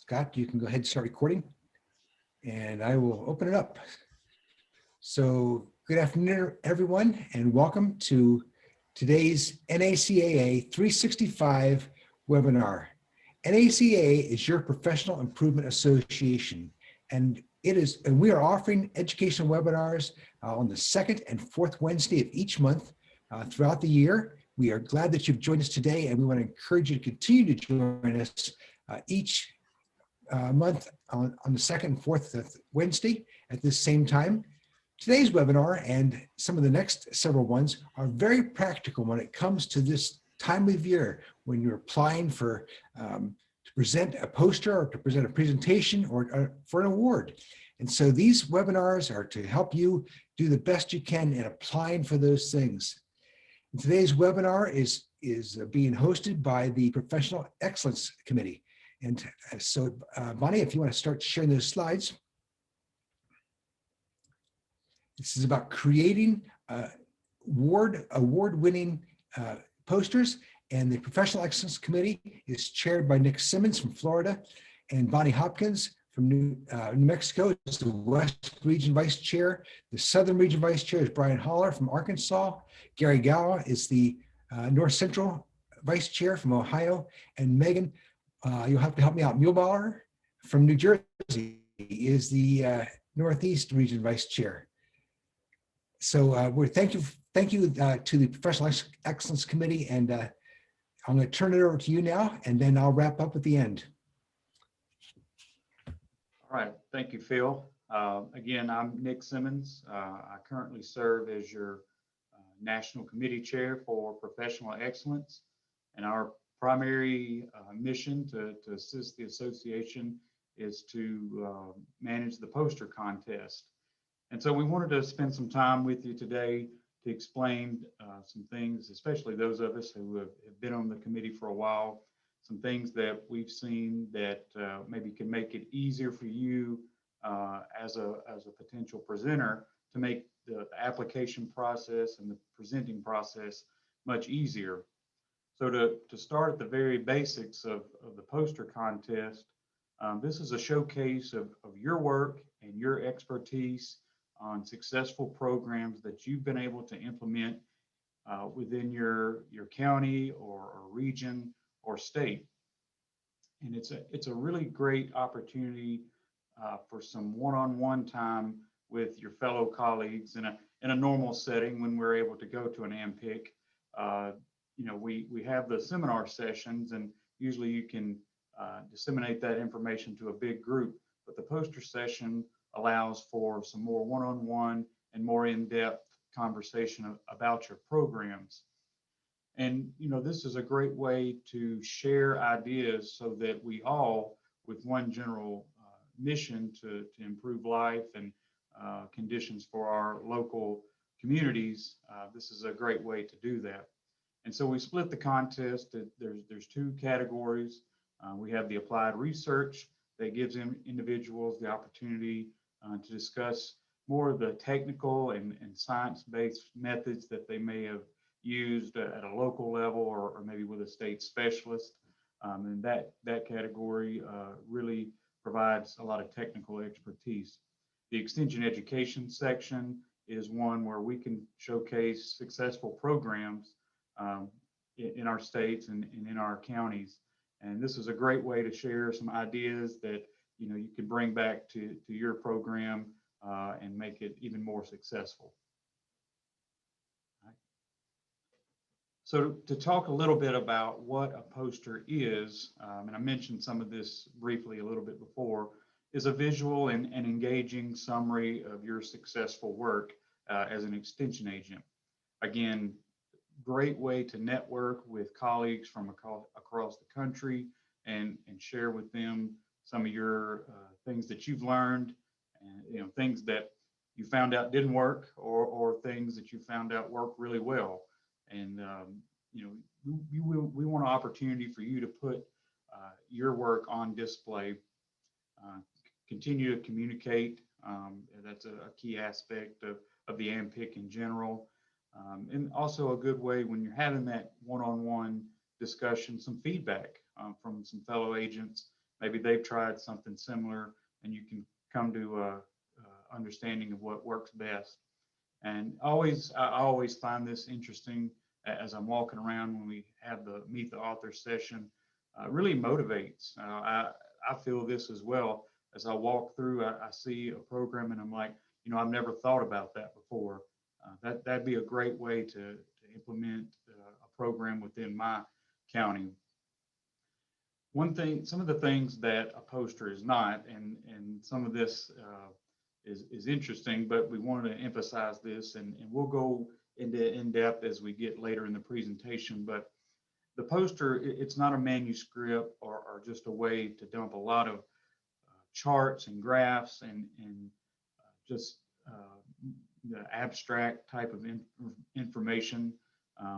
Scott, you can go ahead and start recording, and I will open it up. So good afternoon, everyone, and welcome to today's NACAA 365 webinar. NACAA is your professional improvement association, and we are offering educational webinars on the second and fourth Wednesday of each month throughout the year. We are glad that you've joined us today, and we want to encourage you to continue to join us each month on the second and fourth Wednesday at this same time. Today's webinar and some of the next several ones are very practical when it comes to this time of year when you're applying for to present a poster or to present a presentation or for an award. And so these webinars are to help you do the best you can in applying for those things. And today's webinar is being hosted by the Professional Excellence Committee. And so Bonnie, if you want to start sharing those slides. This is about creating award-winning posters, and the Professional Excellence Committee is chaired by Nick Simmons from Florida, and Bonnie Hopkins from New Mexico is the West Region Vice Chair. The Southern Region Vice Chair is Brian Holler from Arkansas. Gary Gowa is the North Central Vice Chair from Ohio, and Megan, you'll have to help me out, Muehlbauer from New Jersey is the Northeast Region Vice Chair. So thank you to the Professional Excellence Committee, and I'm going to turn it over to you now, and then I'll wrap up at the end. All right, thank you, Phil. Again, I'm Nick Simmons. I currently serve as your National Committee Chair for Professional Excellence, and our primary mission to assist the association is to manage the poster contest. And so we wanted to spend some time with you today to explain some things, especially those of us who have been on the committee for a while, some things that we've seen that maybe can make it easier for you as a potential presenter to make the application process and the presenting process much easier. So to start at the very basics of the poster contest, this is a showcase of your work and your expertise on successful programs that you've been able to implement within your county or region or state. And it's a really great opportunity for some one-on-one time with your fellow colleagues in a normal setting when we're able to go to an AMPIC. You know, we have the seminar sessions, and usually you can disseminate that information to a big group, but the poster session allows for some more one-on-one and more in-depth conversation about your programs. And, you know, this is a great way to share ideas so that we all, with one general mission to improve life and conditions for our local communities, this is a great way to do that. And so we split the contest. There's two categories. We have the applied research that gives individuals the opportunity to discuss more of the technical and science-based methods that they may have used at a local level or maybe with a state specialist. And that category really provides a lot of technical expertise. The extension education section is one where we can showcase successful programs in our states and in our counties. And this is a great way to share some ideas that you can bring back to your program and make it even more successful. Right. So to talk a little bit about what a poster is, and I mentioned some of this briefly a little bit before, is a visual and engaging summary of your successful work as an extension agent. Again, great way to network with colleagues from across the country and share with them some of your things that you've learned, and things that you found out didn't work, or things that you found out work really well. And we want an opportunity for you to put your work on display, continue to communicate. That's a key aspect of the AMPIC in general. And also a good way when you're having that one-on-one discussion, some feedback from some fellow agents maybe they've tried something similar, and you can come to a understanding of what works best. And I always find this interesting as I'm walking around when we have the Meet the Author session. Really motivates. I feel this as well. As I walk through, I see a program and I'm like, I've never thought about that before. That'd be a great way to implement a program within my county. Some of the things that a poster is not, and some of this is interesting, but we wanted to emphasize this, and we'll go into in depth as we get later in the presentation. But the poster, it's not a manuscript or just a way to dump a lot of charts and graphs and just the abstract type of information.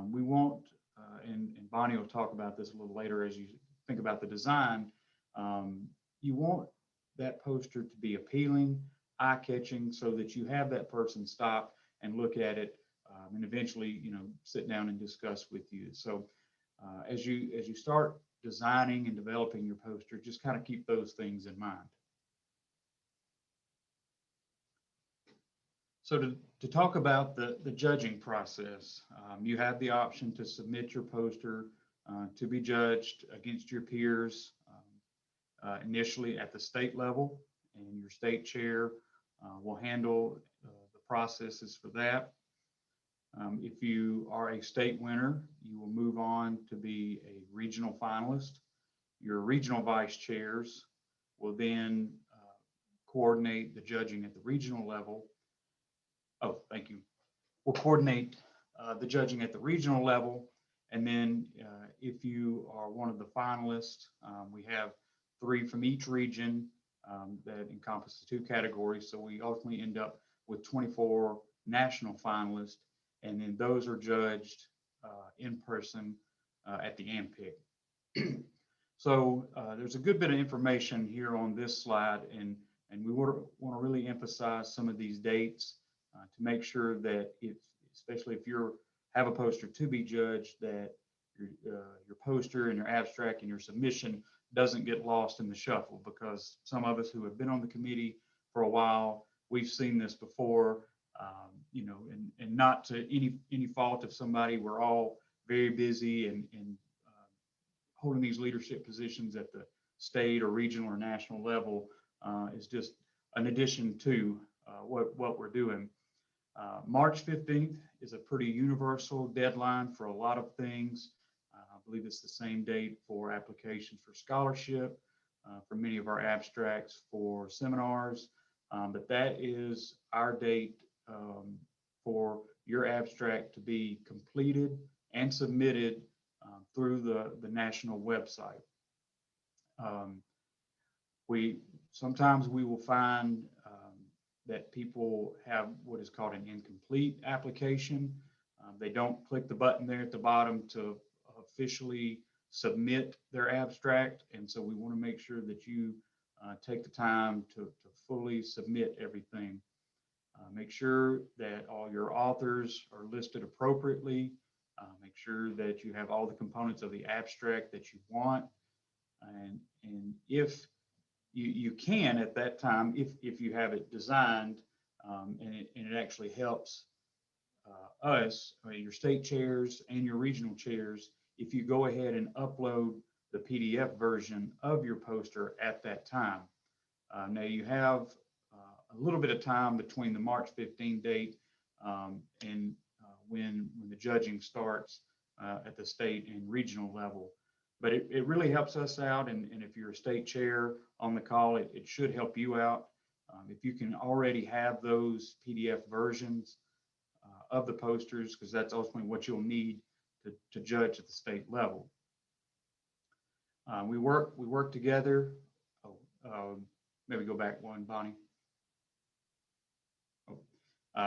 We won't, and Bonnie will talk about this a little later as you think about the design. You want that poster to be appealing, eye-catching, so that you have that person stop and look at it, and eventually, sit down and discuss with you. So, as you start designing and developing your poster, just kind of keep those things in mind. So to talk about the judging process, you have the option to submit your poster to be judged against your peers initially at the state level, and your state chair will handle the processes for that. If you are a state winner, you will move on to be a regional finalist. Your regional vice chairs will then coordinate the judging at the regional level. Oh, thank you. We'll coordinate the judging at the regional level. And then if you are one of the finalists, we have 3 from each region that encompasses 2 categories. So we ultimately end up with 24 national finalists, and then those are judged in person at the AMPIC. So there's a good bit of information here on this slide, and we want to really emphasize some of these dates to make sure that especially if you have a poster to be judged, that your poster and your abstract and your submission doesn't get lost in the shuffle, because some of us who have been on the committee for a while, we've seen this before, and not to any fault of somebody. We're all very busy and holding these leadership positions at the state or regional or national level is just an addition to what we're doing. March 15th is a pretty universal deadline for a lot of things. I believe it's the same date for applications for scholarship, for many of our abstracts for seminars, but that is our date for your abstract to be completed and submitted through the national website. Sometimes we will find that people have what is called an incomplete application. They don't click the button there at the bottom to officially submit their abstract, and so we want to make sure that you take the time to fully submit everything. Make sure that all your authors are listed appropriately. Make sure that you have all the components of the abstract that you want, and if you can at that time, if you have it designed, and it actually helps us, your state chairs and your regional chairs, if you go ahead and upload the PDF version of your poster at that time. Now you have a little bit of time between the March 15 date and when the judging starts at the state and regional level. But it really helps us out, and if you're a state chair on the call, it should help you out. If you can already have those PDF versions of the posters, because that's ultimately what you'll need to judge at the state level. We work together. Maybe go back one, Bonnie.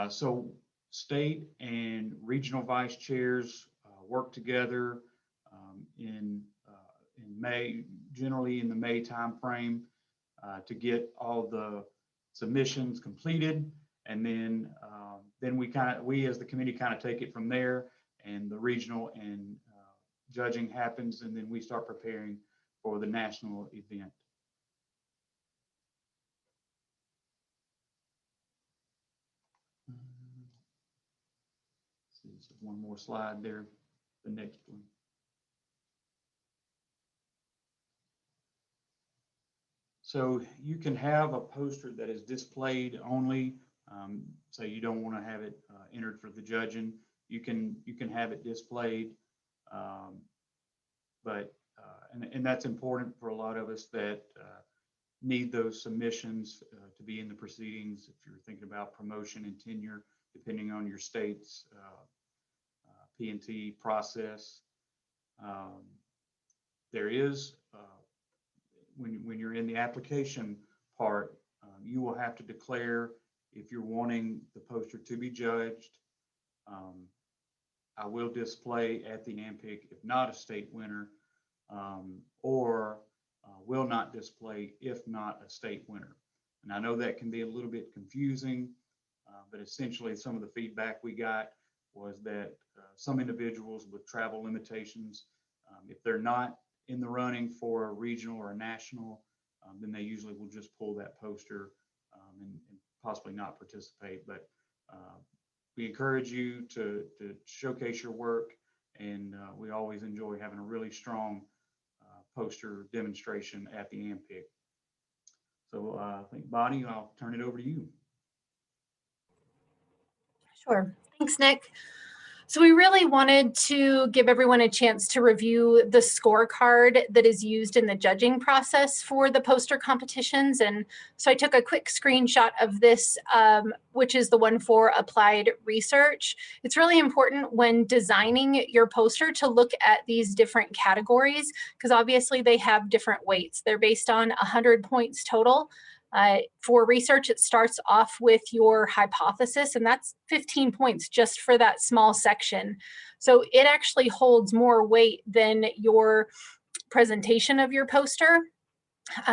So state and regional vice chairs work together in May, generally in the May timeframe, to get all the submissions completed, and then we as the committee kind of take it from there, and the regional and judging happens, and then we start preparing for the national event. Let's see, one more slide there, the next one. So you can have a poster that is displayed only. Say you don't want to have it entered for the judging. You can have it displayed, and that's important for a lot of us that need those submissions to be in the proceedings. If you're thinking about promotion and tenure, depending on your state's P&T process, there is when you're in the application part, you will have to declare if you're wanting the poster to be judged. I will display at the AMPIC if not a state winner, or will not display if not a state winner. And I know that can be a little bit confusing, but essentially some of the feedback we got was that some individuals with travel limitations, if they're not in the running for a regional or a national, then they usually will just pull that poster and possibly not participate. But we encourage you to showcase your work, and we always enjoy having a really strong poster demonstration at the AMPIC. So I think, Bonnie, I'll turn it over to you. Sure. Thanks, Nick. So we really wanted to give everyone a chance to review the scorecard that is used in the judging process for the poster competitions. And so I took a quick screenshot of this, which is the one for applied research. It's really important when designing your poster to look at these different categories, because obviously they have different weights. They're based on 100 points total. For research, it starts off with your hypothesis, and that's 15 points just for that small section. So it actually holds more weight than your presentation of your poster.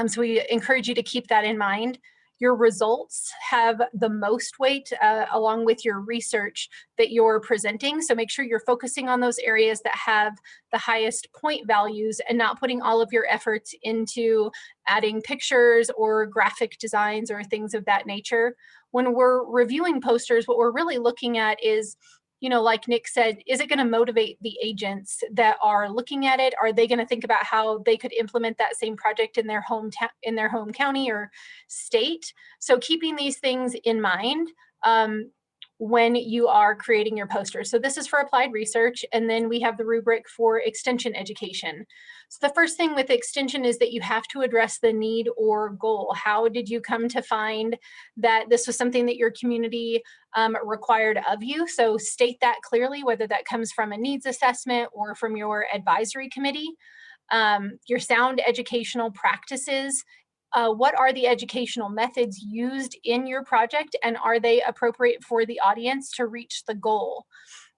So we encourage you to keep that in mind. Your results have the most weight along with your research that you're presenting. So make sure you're focusing on those areas that have the highest point values and not putting all of your efforts into adding pictures or graphic designs or things of that nature. When we're reviewing posters, what we're really looking at is, you know, like Nick said, is it going to motivate the agents that are looking at it? Are they going to think about how they could implement that same project in their hometown, in their home county or state? So keeping these things in mind when you are creating your poster. So this is for applied research, and then we have the rubric for extension education. So the first thing with extension is that you have to address the need or goal. How did you come to find that this was something that your community required of you? So state that clearly, whether that comes from a needs assessment or from your advisory committee. Your sound educational practices. What are the educational methods used in your project, and are they appropriate for the audience to reach the goal?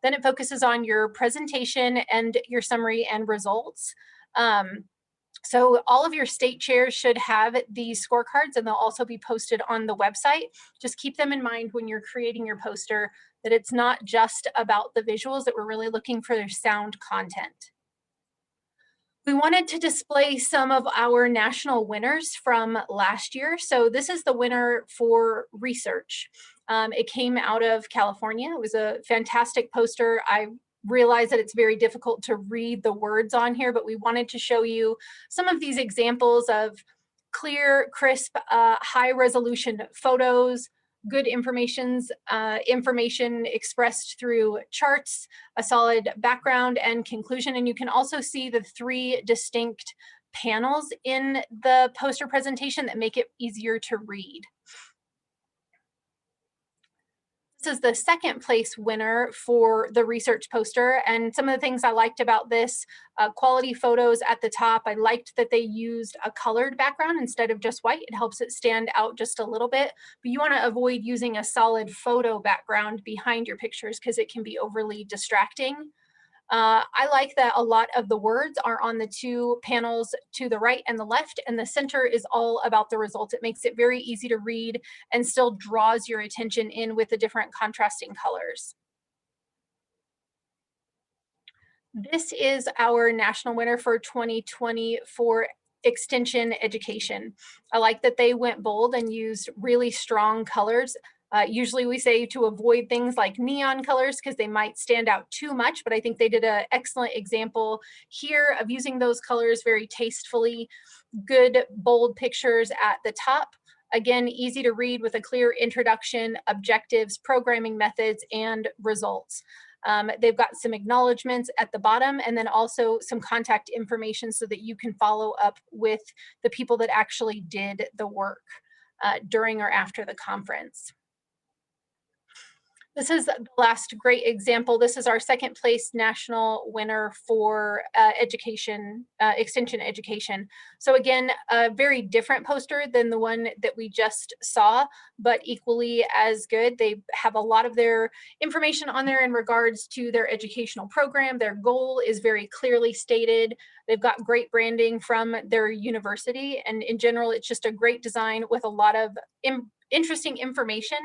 Then it focuses on your presentation and your summary and results. So all of your state chairs should have these scorecards, and they'll also be posted on the website. Just keep them in mind when you're creating your poster, that it's not just about the visuals, that we're really looking for their sound content. We wanted to display some of our national winners from last year. So this is the winner for research. It came out of California. It was a fantastic poster. I realize that it's very difficult to read the words on here, but we wanted to show you some of these examples of clear, crisp, high resolution photos, good information expressed through charts, a solid background and conclusion. And you can also see the 3 distinct panels in the poster presentation that make it easier to read. This is the second place winner for the research poster. And some of the things I liked about this, quality photos at the top. I liked that they used a colored background instead of just white. It helps it stand out just a little bit, but you want to avoid using a solid photo background behind your pictures because it can be overly distracting. I like that a lot of the words are on the 2 panels to the right and the left, and the center is all about the results. It makes it very easy to read and still draws your attention in with the different contrasting colors. This is our national winner for 2020 for extension education. I like that they went bold and used really strong colors. Usually we say to avoid things like neon colors because they might stand out too much, but I think they did an excellent example here of using those colors very tastefully. Good, bold pictures at the top. Again, easy to read with a clear introduction, objectives, programming methods, and results. They've got some acknowledgements at the bottom and then also some contact information so that you can follow up with the people that actually did the work during or after the conference. This is the last great example. This is our second place national winner for education, extension education. So again, a very different poster than the one that we just saw, but equally as good. They have a lot of their information on there in regards to their educational program. Their goal is very clearly stated. They've got great branding from their university. And in general, it's just a great design with a lot of interesting information.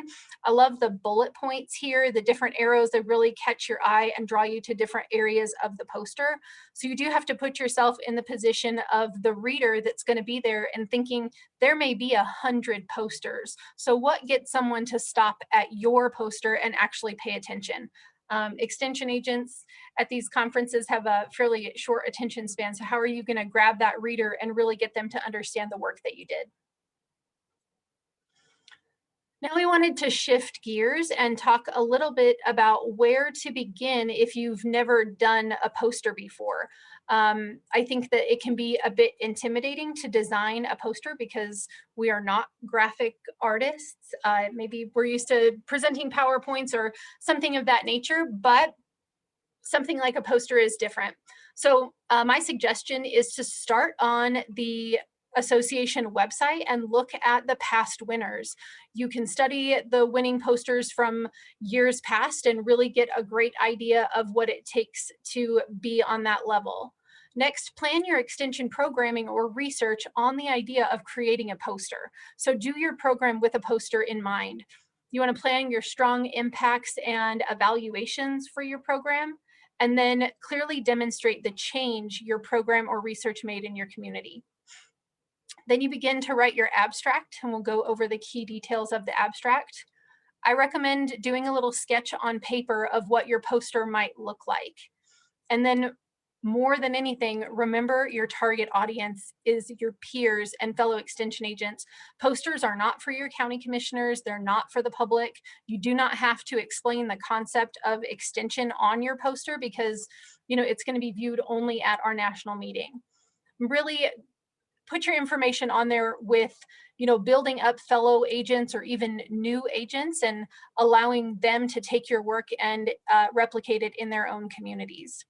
I love the bullet points here, the different arrows that really catch your eye and draw you to different areas of the poster. So you do have to put yourself in the position of the reader that's going to be there and thinking there may be 100 posters. So what gets someone to stop at your poster and actually pay attention? Extension agents at these conferences have a fairly short attention span. So how are you going to grab that reader and really get them to understand the work that you did? Now we wanted to shift gears and talk a little bit about where to begin if you've never done a poster before. I think that it can be a bit intimidating to design a poster because we are not graphic artists. Maybe we're used to presenting PowerPoints or something of that nature, but something like a poster is different. So my suggestion is to start on the association website and look at the past winners. You can study the winning posters from years past and really get a great idea of what it takes to be on that level. Next, plan your extension programming or research on the idea of creating a poster. So do your program with a poster in mind. You want to plan your strong impacts and evaluations for your program, and then clearly demonstrate the change your program or research made in your community. Then you begin to write your abstract, and we'll go over the key details of the abstract. I recommend doing a little sketch on paper of what your poster might look like. And then more than anything, remember your target audience is your peers and fellow extension agents. Posters are not for your county commissioners. They're not for the public. You do not have to explain the concept of extension on your poster because, you know, it's going to be viewed only at our national meeting. Really put your information on there with, you know, building up fellow agents or even new agents and allowing them to take your work and replicate it in their own communities.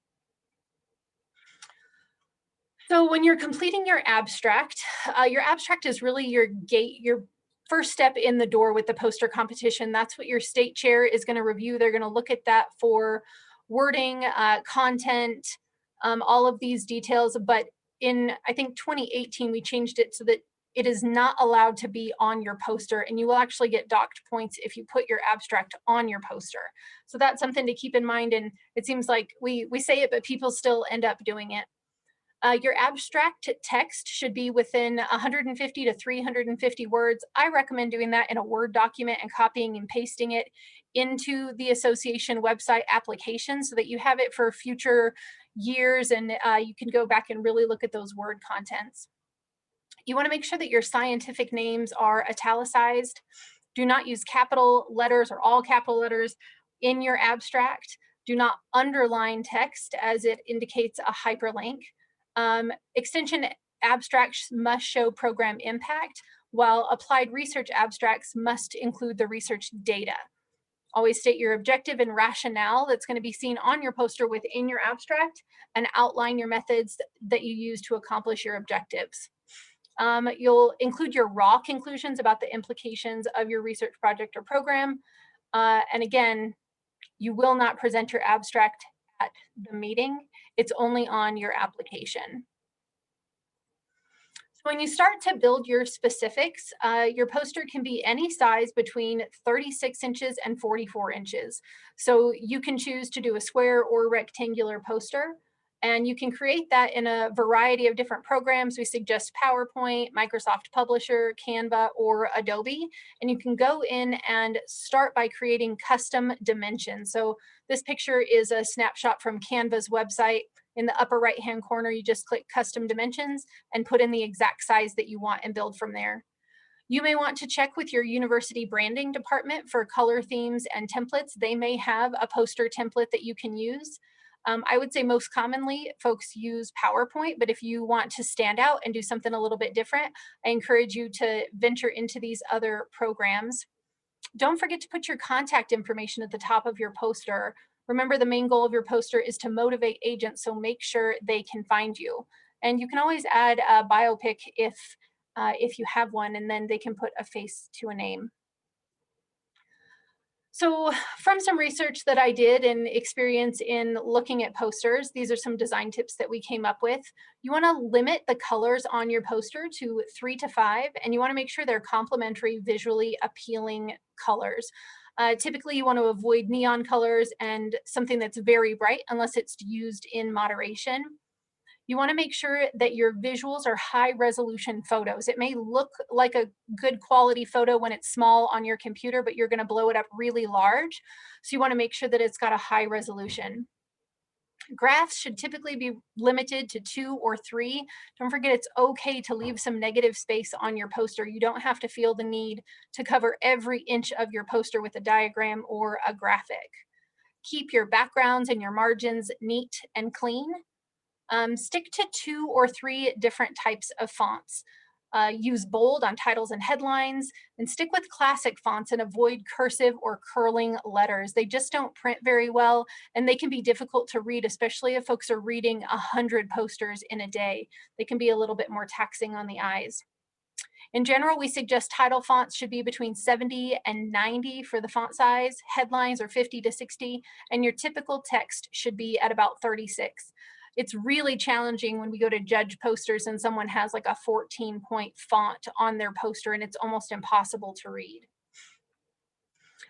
So when you're completing your abstract is really your gate, your first step in the door with the poster competition. That's what your state chair is going to review. They're going to look at that for wording, content, all of these details. But in, I think, 2018, we changed it so that it is not allowed to be on your poster, and you will actually get docked points if you put your abstract on your poster. So that's something to keep in mind. And it seems like we say it, but people still end up doing it. Your abstract text should be within 150 to 350 words. I recommend doing that in a Word document and copying and pasting it into the association website application so that you have it for future years and you can go back and really look at those Word contents. You want to make sure that your scientific names are italicized. Do not use capital letters or all capital letters in your abstract. Do not underline text as it indicates a hyperlink. Extension abstracts must show program impact, while applied research abstracts must include the research data. Always state your objective and rationale that's going to be seen on your poster within your abstract and outline your methods that you use to accomplish your objectives. You'll include your raw conclusions about the implications of your research project or program. And again, you will not present your abstract at the meeting. It's only on your application. So when you start to build your specifics, your poster can be any size between 36 inches and 44 inches. So you can choose to do a square or rectangular poster. And you can create that in a variety of different programs. We suggest PowerPoint, Microsoft Publisher, Canva, or Adobe. And you can go in and start by creating custom dimensions. So this picture is a snapshot from Canva's website. In the upper right-hand corner, you just click custom dimensions and put in the exact size that you want and build from there. You may want to check with your university branding department for color themes and templates. They may have a poster template that you can use. I would say most commonly folks use PowerPoint, but if you want to stand out and do something a little bit different, I encourage you to venture into these other programs. Don't forget to put your contact information at the top of your poster. Remember, the main goal of your poster is to motivate agents, so make sure they can find you. And you can always add a biopic if you have one, and then they can put a face to a name. So from some research that I did and experience in looking at posters, these are some design tips that we came up with. You want to limit the colors on your poster to 3 to 5, and you want to make sure they're complementary, visually appealing colors. Typically, you want to avoid neon colors and something that's very bright unless it's used in moderation. You want to make sure that your visuals are high resolution photos. It may look like a good quality photo when it's small on your computer, but you're going to blow it up really large. So you want to make sure that it's got a high resolution. Graphs should typically be limited to 2 or 3. Don't forget, it's okay to leave some negative space on your poster. You don't have to feel the need to cover every inch of your poster with a diagram or a graphic. Keep your backgrounds and your margins neat and clean. Stick to 2 or 3 different types of fonts. Use bold on titles and headlines, and stick with classic fonts and avoid cursive or curling letters. They just don't print very well, and they can be difficult to read, especially if folks are reading 100 posters in a day. They can be a little bit more taxing on the eyes. In general, we suggest title fonts should be between 70 and 90 for the font size, headlines are 50 to 60, and your typical text should be at about 36. It's really challenging when we go to judge posters and someone has like a 14-point font on their poster and it's almost impossible to read.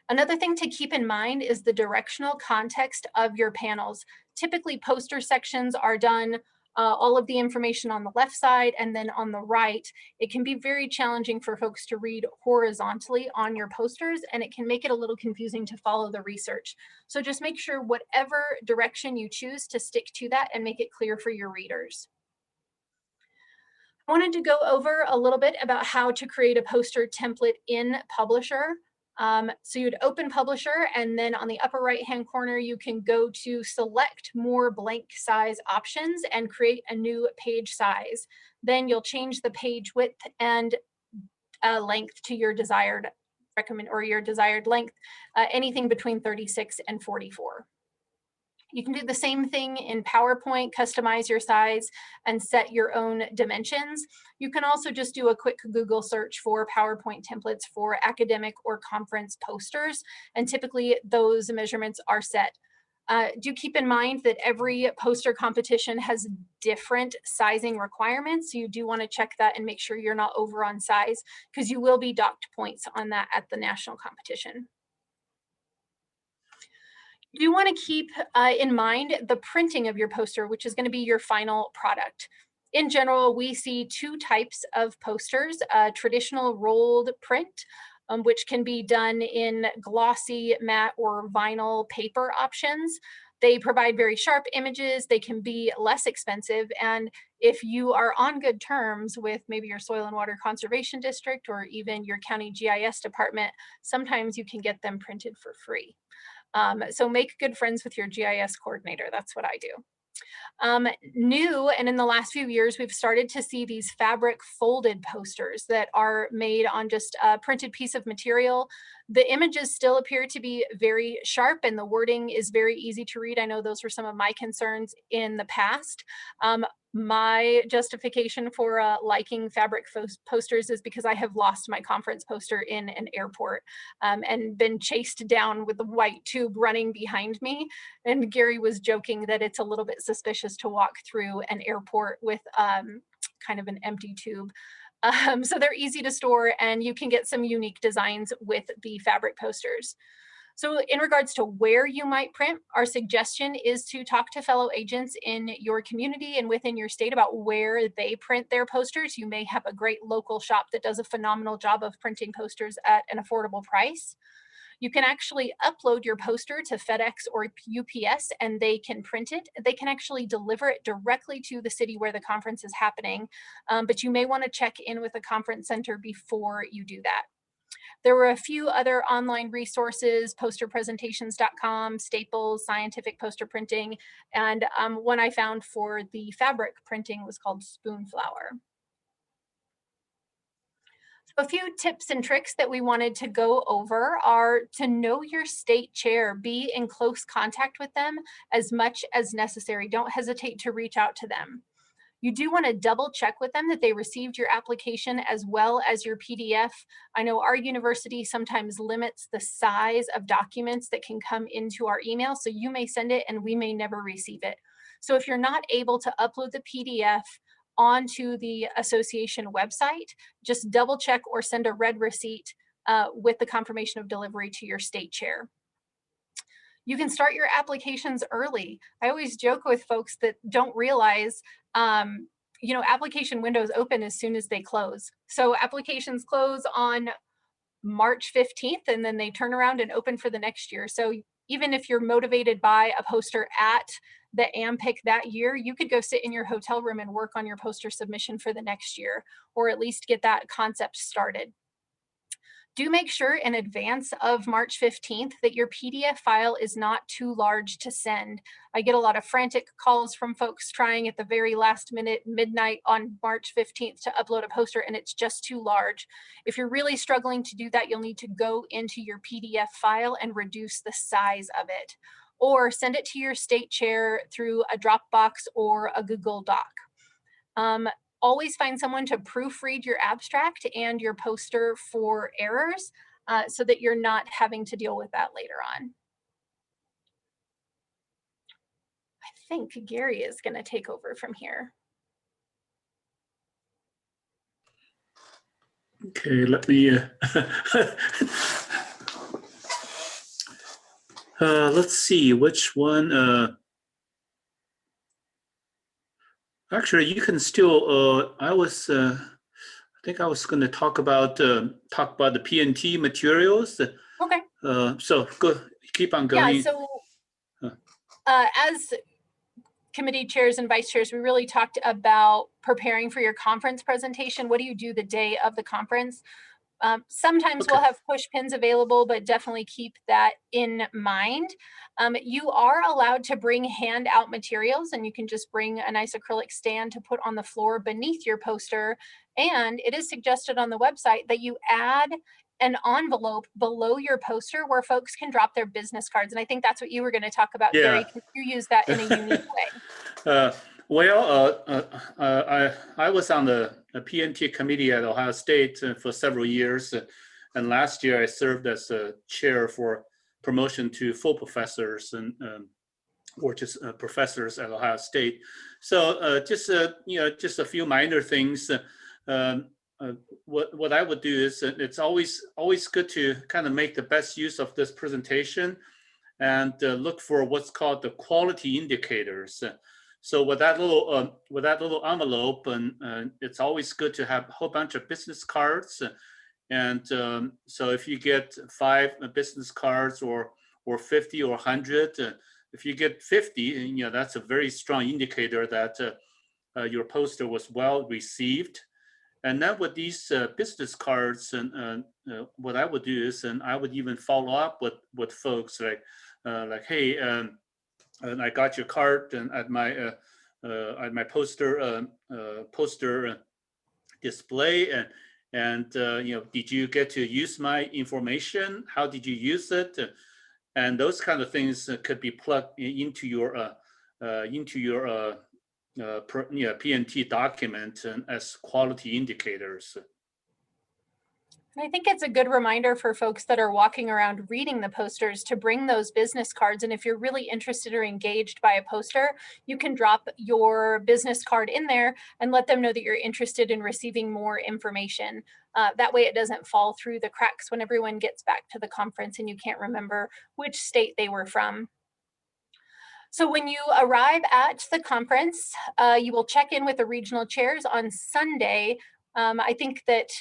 Another thing to keep in mind is the directional context of your panels. Typically, poster sections are done all of the information on the left side, and then on the right, it can be very challenging for folks to read horizontally on your posters, and it can make it a little confusing to follow the research. So just make sure whatever direction you choose to stick to that and make it clear for your readers. I wanted to go over a little bit about how to create a poster template in Publisher. So you'd open Publisher, and then on the upper right-hand corner, you can go to select more blank size options and create a new page size. Then you'll change the page width and length to your desired length, anything between 36 and 44. You can do the same thing in PowerPoint, customize your size and set your own dimensions. You can also just do a quick Google search for PowerPoint templates for academic or conference posters, and typically those measurements are set. Do keep in mind that every poster competition has different sizing requirements. So you do want to check that and make sure you're not over on size, because you will be docked points on that at the national competition. You want to keep in mind the printing of your poster, which is going to be your final product. In general, we see 2 types of posters: traditional rolled print, which can be done in glossy, matte, or vinyl paper options. They provide very sharp images. They can be less expensive. And if you are on good terms with maybe your Soil and Water Conservation District or even your county GIS department, sometimes you can get them printed for free. So make good friends with your GIS coordinator. That's what I do. New, and in the last few years, we've started to see these fabric folded posters that are made on just a printed piece of material. The images still appear to be very sharp and the wording is very easy to read. I know those were some of my concerns in the past. My justification for liking fabric posters is because I have lost my conference poster in an airport and been chased down with the white tube running behind me. And Gary was joking that it's a little bit suspicious to walk through an airport with kind of an empty tube. So they're easy to store, and you can get some unique designs with the fabric posters. So in regards to where you might print, our suggestion is to talk to fellow agents in your community and within your state about where they print their posters. You may have a great local shop that does a phenomenal job of printing posters at an affordable price. You can actually upload your poster to FedEx or UPS and they can print it. They can actually deliver it directly to the city where the conference is happening. But you may want to check in with the conference center before you do that. There were a few other online resources, posterpresentations.com, Staples, Scientific Poster Printing, and one I found for the fabric printing was called Spoonflower. So a few tips and tricks that we wanted to go over are to know your state chair, be in close contact with them as much as necessary. Don't hesitate to reach out to them. You do want to double check with them that they received your application as well as your PDF. I know our university sometimes limits the size of documents that can come into our email, so you may send it and we may never receive it. So if you're not able to upload the PDF onto the association website, just double check or send a red receipt with the confirmation of delivery to your state chair. You can start your applications early. I always joke with folks that don't realize, application windows open as soon as they close. So applications close on March 15th, and then they turn around and open for the next year. So even if you're motivated by a poster at the AMPIC that year, you could go sit in your hotel room and work on your poster submission for the next year, or at least get that concept started. Do make sure in advance of March 15th that your PDF file is not too large to send. I get a lot of frantic calls from folks trying at the very last minute, midnight on March 15th to upload a poster and it's just too large. If you're really struggling to do that, you'll need to go into your PDF file and reduce the size of it, or send it to your state chair through a Dropbox or a Google Doc. Always find someone to proofread your abstract and your poster for errors so that you're not having to deal with that later on. I think Gary is going to take over from here. Okay, let me, let's see which one. Actually, you can still, I think I was going to talk about the PNT materials. Okay. So go, keep on going. Yeah, so as committee chairs and vice chairs, we really talked about preparing for your conference presentation. What do you do the day of the conference? Sometimes we'll have push pins available, but definitely keep that in mind. You are allowed to bring handout materials, and you can just bring a nice acrylic stand to put on the floor beneath your poster. And it is suggested on the website that you add an envelope below your poster where folks can drop their business cards. And I think that's what you were going to talk about, Yeah. Gary. Can you use that in a unique way? I was on the PNT committee at Ohio State for several years, and last year I served as a chair for promotion to full professors and or just professors at Ohio State. So just a few minor things. What I would do is it's always good to kind of make the best use of this presentation and look for what's called the quality indicators. So with that little envelope, and it's always good to have a whole bunch of business cards. And so if you get 5 business cards or 50 or 100, if you get 50, that's a very strong indicator that your poster was well received. And then with these business cards, and what I would do is, and I would even follow up with folks like, hey, and I got your card and at my poster display, and did you get to use my information? How did you use it? And those kind of things could be plugged into your PNT document as quality indicators. I think it's a good reminder for folks that are walking around reading the posters to bring those business cards. And if you're really interested or engaged by a poster, you can drop your business card in there and let them know that you're interested in receiving more information. That way it doesn't fall through the cracks when everyone gets back to the conference and you can't remember which state they were from. So when you arrive at the conference, you will check in with the regional chairs on Sunday. I think that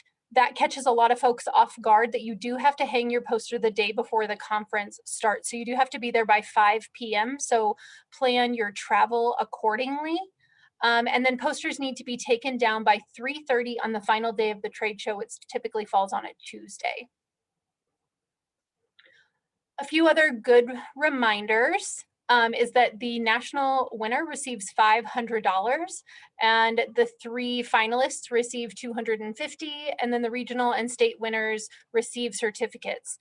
catches a lot of folks off guard that you do have to hang your poster the day before the conference starts. So you do have to be there by 5 p.m. So plan your travel accordingly. And then posters need to be taken down by 3:30 on the final day of the trade show, which typically falls on a Tuesday. A few other good reminders is that the national winner receives $500 and the 3 finalists receive $250, and then the regional and state winners receive certificates.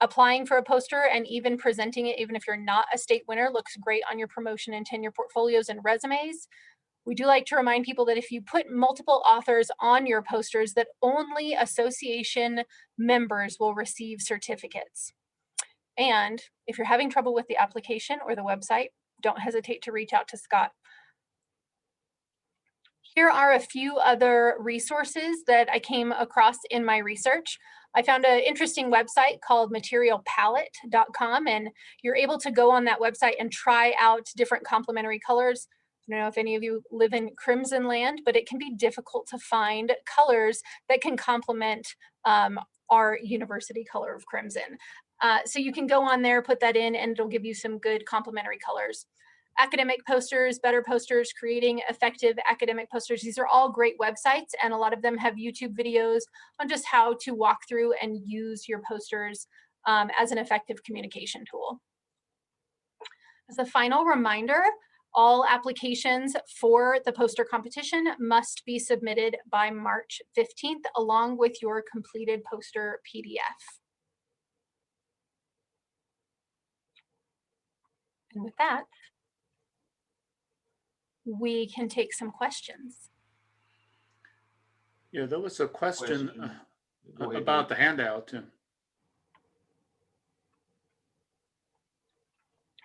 Applying for a poster and even presenting it, even if you're not a state winner, looks great on your promotion and tenure portfolios and resumes. We do like to remind people that if you put multiple authors on your posters, that only association members will receive certificates. And if you're having trouble with the application or the website, don't hesitate to reach out to Scott. Here are a few other resources that I came across in my research. I found an interesting website called materialpalette.com, and you're able to go on that website and try out different complementary colors. I don't know if any of you live in Crimson Land, but it can be difficult to find colors that can complement our university color of crimson. So you can go on there, put that in, and it'll give you some good complementary colors. Academic posters, better posters, creating effective academic posters. These are all great websites, and a lot of them have YouTube videos on just how to walk through and use your posters as an effective communication tool. As a final reminder, all applications for the poster competition must be submitted by March 15th, along with your completed poster PDF. And with that, we can take some questions. Yeah, there was a question Go ahead, about Nick. the handout.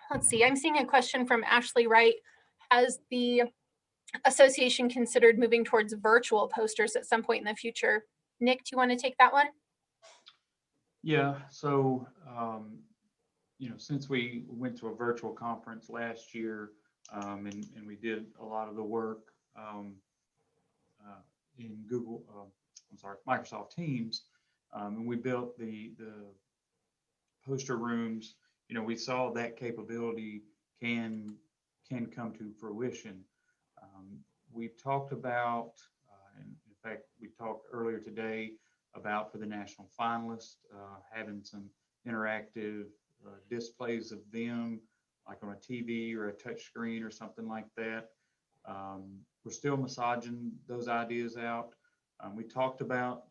Let's see, I'm seeing a question from Ashley Wright. Has the association considered moving towards virtual posters at some point in the future? Nick, do you want to take that one? Yeah, so, since we went to a virtual conference last year, and we did a lot of the work in Microsoft Teams, and we built the poster rooms, we saw that capability can come to fruition. We talked about, and in fact, we talked earlier today about, for the national finalists, having some interactive displays of them, like on a TV or a touch screen or something like that. We're still massaging those ideas out. We talked about,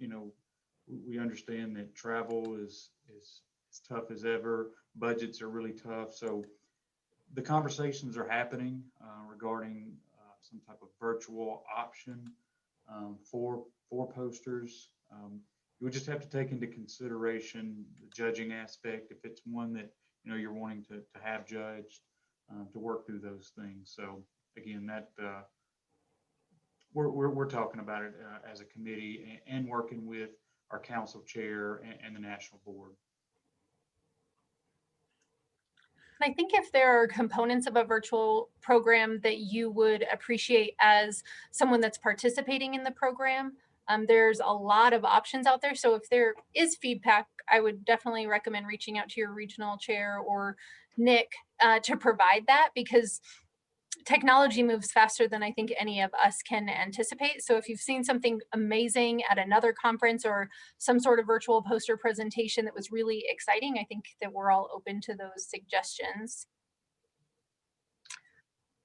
we understand that travel is tough as ever. Budgets are really tough. So the conversations are happening regarding some type of virtual option for posters. You would just have to take into consideration the judging aspect, if it's one that you're wanting to have judged, to work through those things. So again, that we're talking about it as a committee and working with our council chair and the national board. I think if there are components of a virtual program that you would appreciate as someone that's participating in the program, there's a lot of options out there. So if there is feedback, I would definitely recommend reaching out to your regional chair or Nick to provide that, because technology moves faster than I think any of us can anticipate. So if you've seen something amazing at another conference or some sort of virtual poster presentation that was really exciting, I think that we're all open to those suggestions.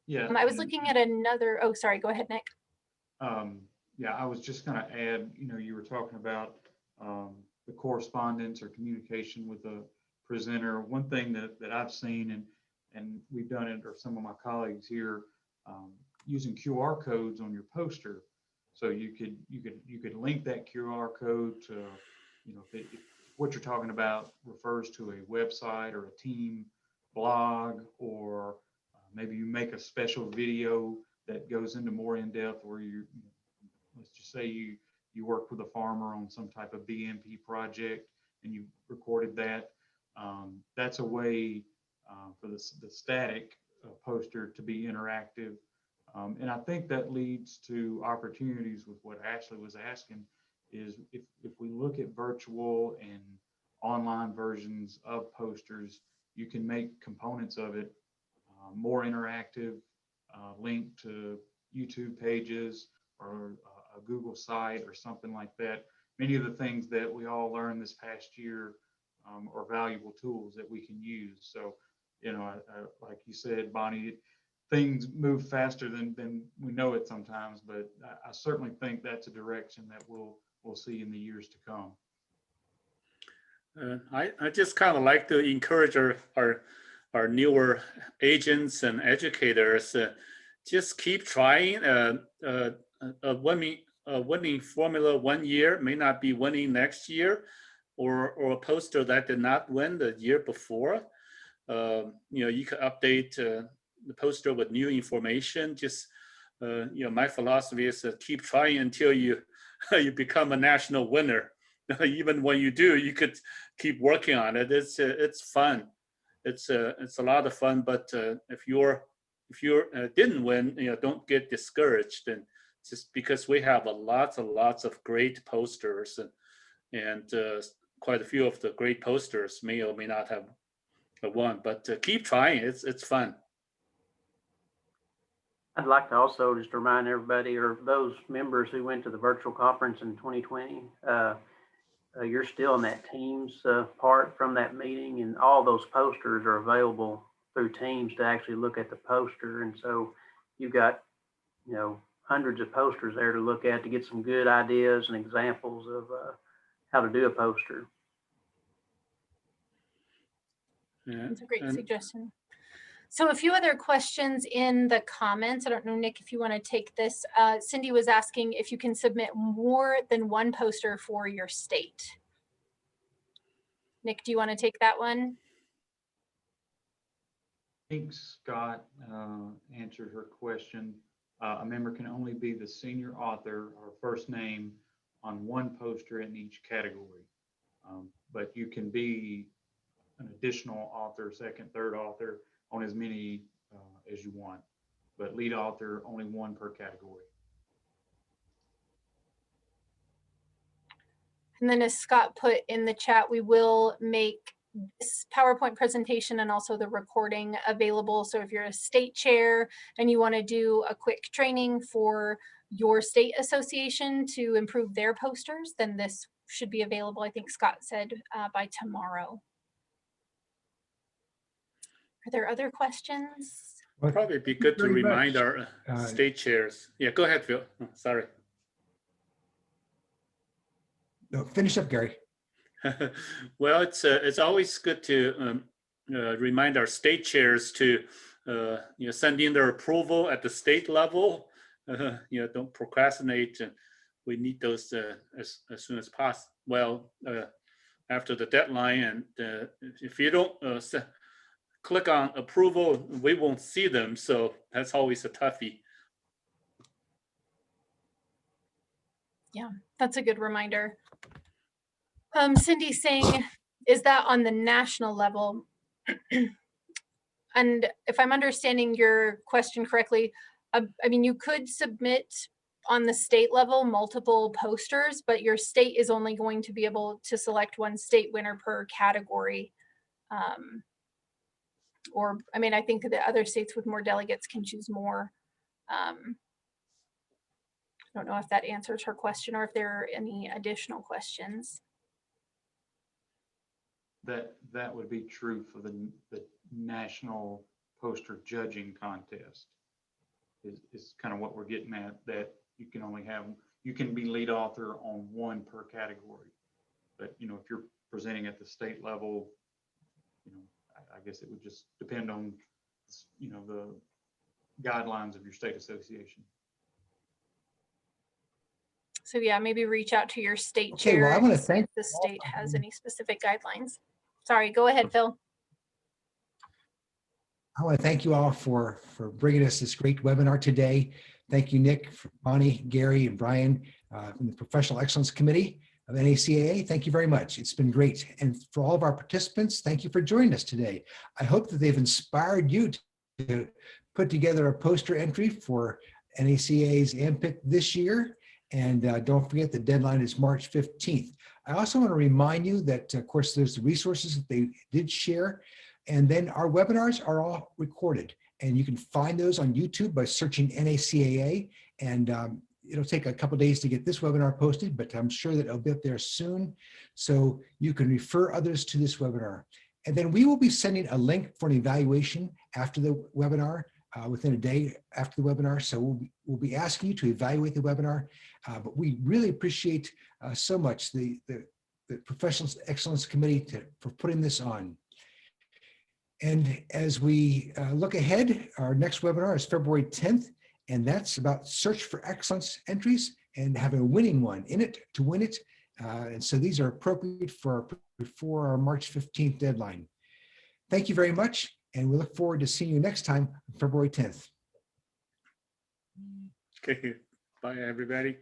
Yeah. I was looking at another, oh, sorry, go ahead, Nick. Yeah, I was just going to add, you were talking about the correspondence or communication with the presenter. One thing that I've seen, and we've done it, or some of my colleagues here, using QR codes on your poster. So you could link that QR code to, if what you're talking about refers to a website or a team blog, or maybe you make a special video that goes into more in depth, where let's just say you work with a farmer on some type of BMP project and you recorded that. That's a way for the static poster to be interactive. And I think that leads to opportunities with what Ashley was asking, is if we look at virtual and online versions of posters, you can make components of it more interactive, linked to YouTube pages or a Google site or something like that. Many of the things that we all learned this past year are valuable tools that we can use. So, like you said, Bonnie, things move faster than we know it sometimes, but I certainly think that's a direction that we'll see in the years to come. I just kind of like to encourage our newer agents and educators, just keep trying. A winning formula one year may not be winning next year, or a poster that did not win the year before. You can update the poster with new information. Just my philosophy is to keep trying until you you become a national winner. Even when you do, you could keep working on it. It's fun. It's a lot of fun. But if you didn't win, don't get discouraged. And just because we have lots of great posters, and quite a few of the great posters may or may not have won, but keep trying. It's fun. I'd like to also just remind everybody, or those members who went to the virtual conference in 2020, you're still in that Teams part from that meeting, and all those posters are available through Teams to actually look at the poster. And so you've got, hundreds of posters there to look at to get some good ideas and examples of how to do a poster. Yeah. That's a great suggestion. So a few other questions in the comments. I don't know, Nick, if you want to take this. Cindy was asking if you can submit more than one poster for your state. Nick, do you want to take that one? I think Scott answered her question. A member can only be the senior author or first name on one poster in each category. But you can be an additional author, second, third author on as many as you want. But lead author, only one per category. And then as Scott put in the chat, we will make this PowerPoint presentation and also the recording available. So if you're a state chair and you want to do a quick training for your state association to improve their posters, then this should be available, I think Scott said, by tomorrow. Are there other questions? Well, Probably be good to very remind much. our state chairs. Yeah, go ahead, Phil. Oh, sorry. No, finish up, Gary. Well, it's always good to remind our state chairs to send in their approval at the state level. Don't procrastinate. We need those as soon as possible. Well, after the deadline, and if you don't click on approval, we won't see them. So that's always a toughie. Yeah, that's a good reminder. Cindy's saying, is that on the national level? And if I'm understanding your question correctly, I mean, you could submit on the state level multiple posters, but your state is only going to be able to select one state winner per category. Or, I mean, I think the other states with more delegates can choose more. I don't know if that answers her question or if there are any additional questions. That would be true for the national poster judging contest. Is kind of what we're getting at, that you can be lead author on one per category. But if you're presenting at the state level, I guess it would just depend on the guidelines of your state association. So yeah, maybe reach out to your state Okay, chair well, I and want to see thank if the state has any specific guidelines. Sorry, go ahead, Phil. I want to thank you all for bringing us this great webinar today. Thank you, Nick, Bonnie, Gary, and Brian from the Professional Excellence Committee of NACAA. Thank you very much. It's been great. And for all of our participants, thank you for joining us today. I hope that they've inspired you to put together a poster entry for NACAA's AMPIC this year. And don't forget the deadline is March 15th. I also want to remind you that, of course, there's the resources that they did share. And then our webinars are all recorded. And you can find those on YouTube by searching NACAA. And it'll take a couple days to get this webinar posted, but I'm sure that it'll be up there soon. So you can refer others to this webinar. And then we will be sending a link for an evaluation after the webinar, within a day after the webinar. So we'll be asking you to evaluate the webinar. But we really appreciate so much the Professional Excellence Committee for putting this on. And as we look ahead, our next webinar is February 10th, and that's about search for excellence entries and having a winning one in it to win it. And so these are appropriate before our March 15th deadline. Thank you very much, and we look forward to seeing you next time, February 10th. Okay, bye everybody.